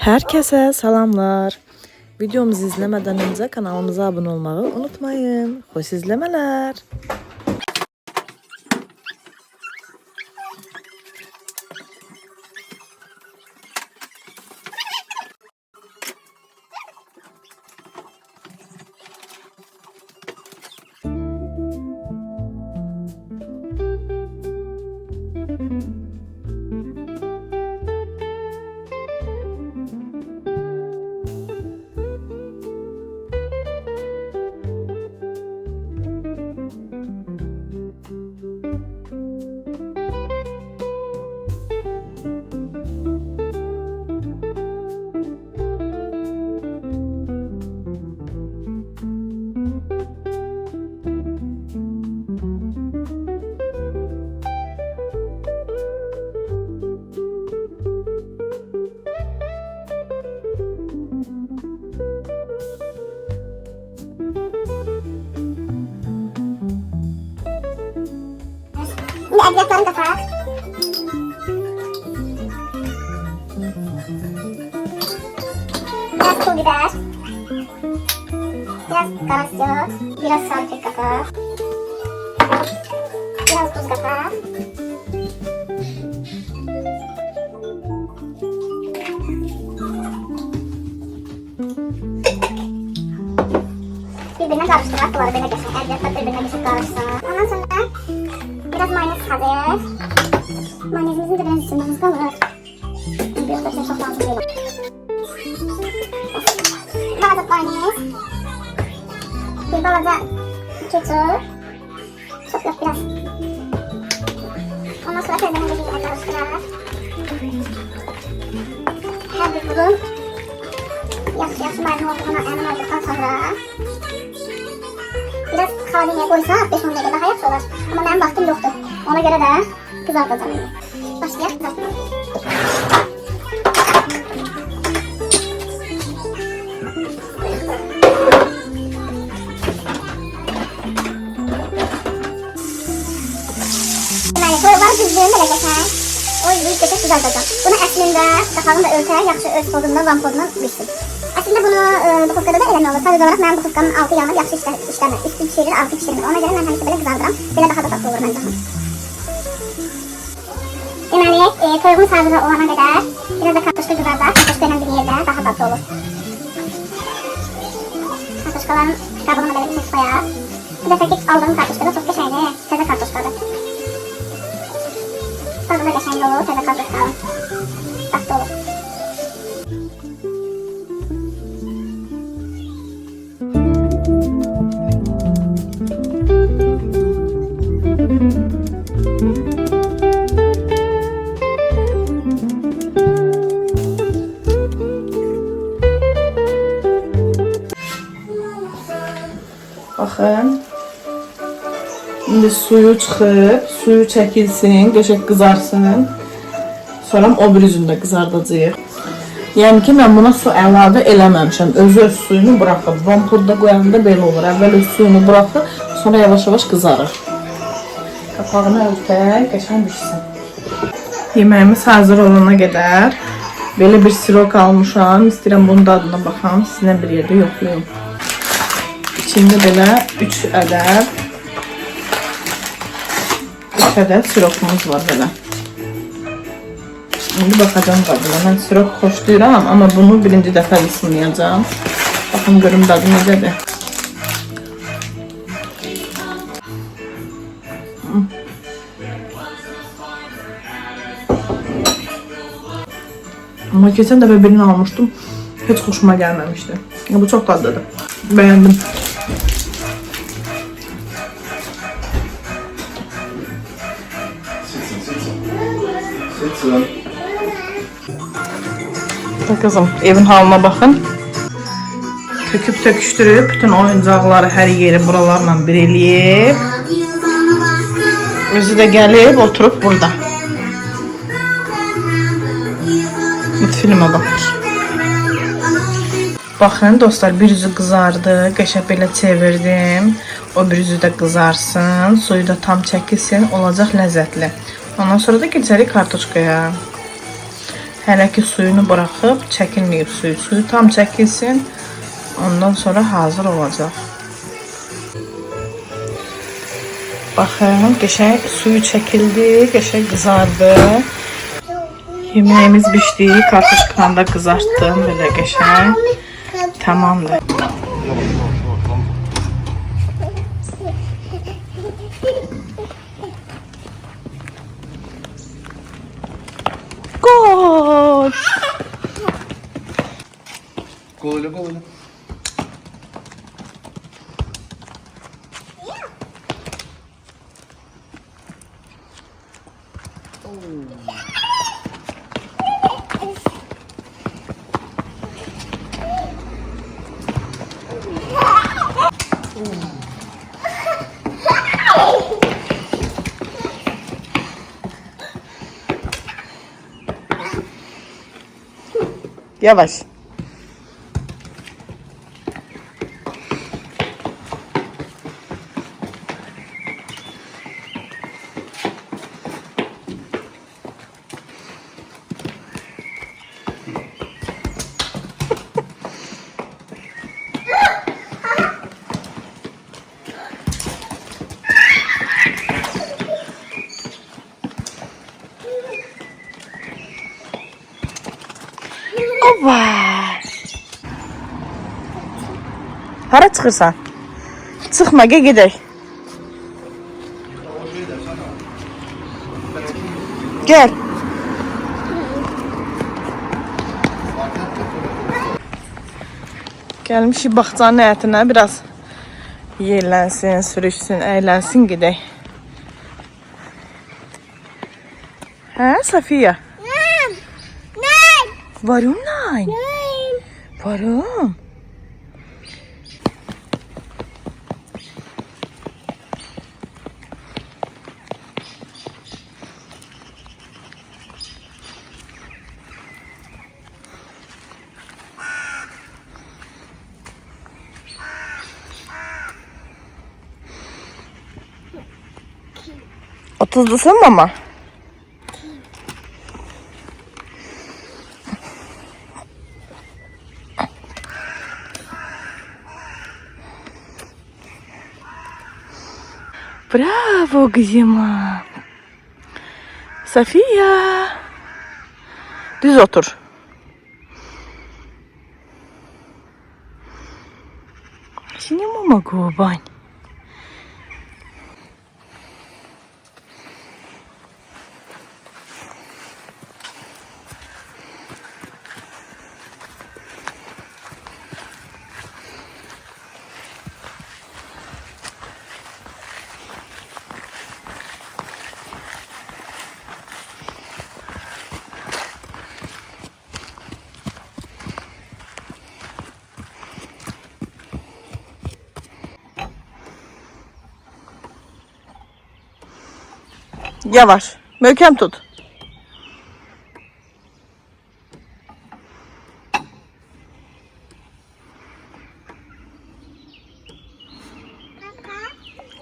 Herkese salamlar. Videomuzu izlemeden önce kanalımıza abone olmayı unutmayın. Hoş izlemeler. Şimdi eczacılarını da tak. Biraz pul biber. Biraz karıştır. Biraz salçalık katar. Biraz tuz katar. Birbirine karıştırak bunları böyle geçsin. Eczacılar birbirine geçip karışsın. Ondan sonra biraz mayonez hazır. Mayonezimizin de biraz üstünde hızlı olur. Biraz da şey çok lazım değil. Balaca mayonez. Bir balaca ketçup. Çok yok biraz. Ondan sonra tezgahını birbirine karıştırar. Her bir bulun. Yaxşı mayonez olduğuna emin olduktan sonra biraz kalimeye koysa 5-10 dəqiqə daha yaxşı olar. Amma mənim vaxtım yoxdur. Ona görə də qızardacağım. Başlayaq qızartmaya. Deməli, toyuqları düzdüyüm belə qəşəng. O yüzden qəşəng qızardacağım. Bunu əslində qapağı da örtək, yaxşı öz pozundan, van pozundan bilsin. Aslında bunu buxovkada da eləmək olur. Sadəcə olaraq mənim buxovkamın altı yanıb yaxşı işləmir. Üstü pişirir, altı pişirmir. Ona görə mən həmişə belə qızardıram. Belə daha da tatlı olur məncə. Deməli, toyuğumuz hazır olana qədər biraz da kartoşka qızardaq. Kartoşka ilə bir yerdə daha tatlı olur. Kartoşkaların qabığını belə bir ses koyaq. Bu dəfəki aldığım kartoşka da çox qəşəngdir. Təzə kartoşkadır. Tadı da qəşəng olur, təzə kartoşkanın. Tatlı olur. Baxın. İndi suyu çıxıb, suyu çəkilsin, qəşəng qızarsın. Sonra o bir üzündə qızardacağıq. Yəni ki, mən buna su əlavə eləməmişəm. Özü öz suyunu buraxıb. Vampurda qoyanda belə olur. Əvvəl öz suyunu buraxıb, sonra yavaş-yavaş qızarır. Qapağını örtək, qəşəng pişsin. Yeməyimiz hazır olana qədər belə bir sirok almışam. İstəyirəm bunun dadına baxam. Sizinlə bir yerdə yoxlayım. İçində belə 3 ədəd sirokumuz var belə. İndi baxacağım dadına. Mən sirok xoşlayıram, amma bunu birinci dəfə ısınmayacağım. Baxın görüm dadı necədir. Amma keçən dəfə birini almışdım. Heç xoşuma gəlməmişdi. Bu çox dadlıdır. Bəyəndim. Kızım, evin halına baxın. Töküb töküşdürüb, bütün oyuncaqları hər yeri buralarla bir eləyib. Özü də gəlib, oturub burada. Filmə baxır. Baxın dostlar, bir yüzü qızardı, qəşəng belə çevirdim. O bir yüzü də qızarsın, suyu da tam çəkilsin, olacaq ləzzətli. Ondan sonra da keçərik kartoşkaya. Hələ ki suyunu buraxıb, çəkilməyib suyu. Suyu tam çəkilsin. Ondan sonra hazır olacaq. Baxın, qəşəng suyu çəkildi, qəşəng qızardı. Yemeğimiz pişdi. Kartuşkanı da kızarttım. Böyle qəşəng. Tamamdır. Gol! Gol gol. Yavaş. Var. Hara çıxırsan? Çıxma, gedək. Gəl. Gəlmişik bağçanın həyətinə, biraz yellənsin, sürüşsün, əylənsin, gedək. Hə, Safiya? Varum nein. Warum? Otuzlusun mama? Bravo kızıma. Safiya. Düz otur. Şimdi mama kurban. Yavaş. Möhkəm tut.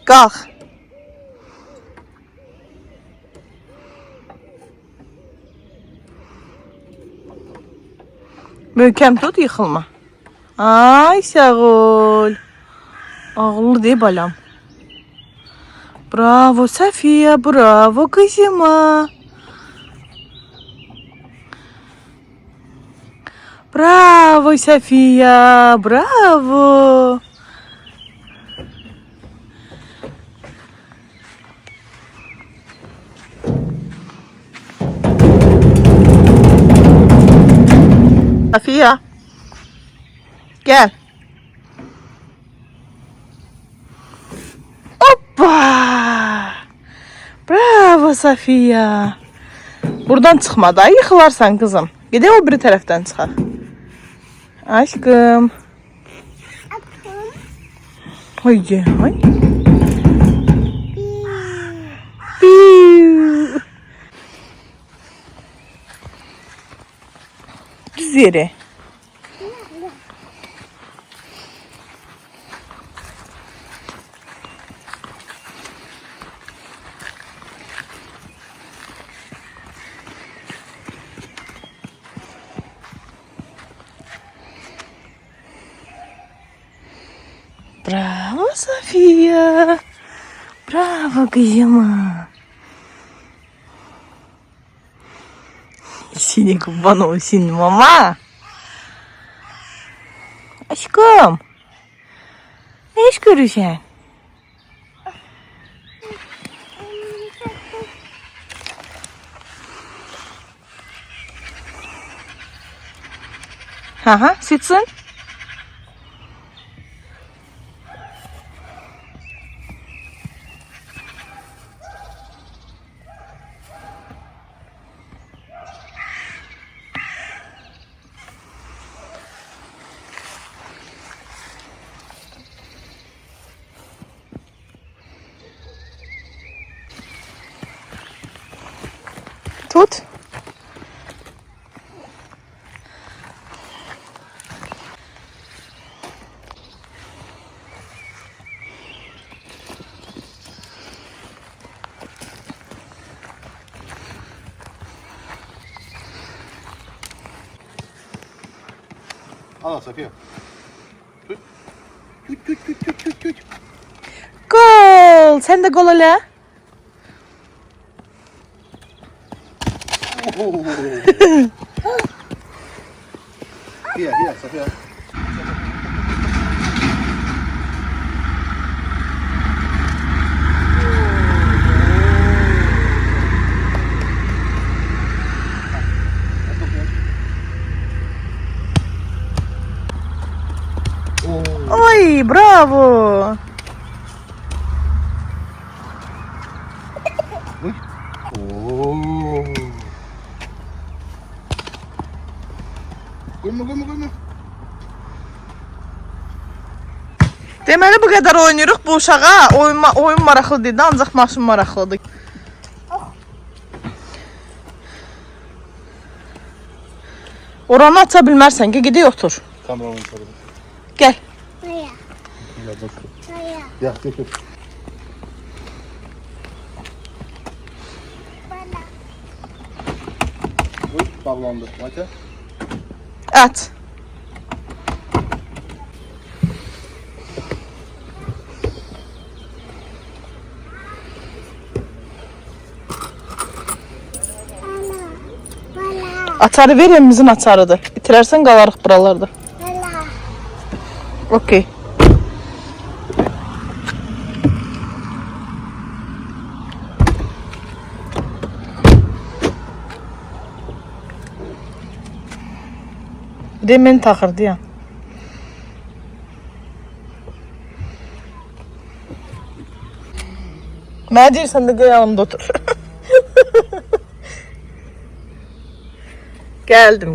Qalx. Möhkəm tut, yıxılma. Ay, sağ ol. Ağıllı deyib balam. Bravo Safiya, bravo kızıma. Bravo Safiya, bravo. Safiya, gel. Hoppa! Bravo Safiya. Buradan çıxma da, yıxılarsan kızım. Gedək o biri tərəfdən çıxaq. Aşkım. Haydi, hay. Düz yere. Bravo Safiye. Bravo kızım. Seni kurban olsun mama. Aşkım. Ne iş görüşen? Ha, sütsün. Tut. Al Safiye. Tut. Tut. Gol. Sen de gol hele. Hier, Safiye. Oy, bravo. Oo. Koyma. Deməli bu qədər oynayırıq bu uşağa. Oyun maraqlı deyildi, ancaq maşın maraqlıdır. Oranı aça bilmərsən ki, gedək otur. Kameranın sarı. Gəl. Buraya. Ya bak. Buraya. Ya götür. Bana. Oy bağlandı. Mate. At. Bana. Açarı ver, evimizin açarıdır. Bitirərsən qalarıq buralarda. Bana. Okey. Bir de məni taxırdı ya. Mənə deyirsən də gəl yanımda otur. Geldim.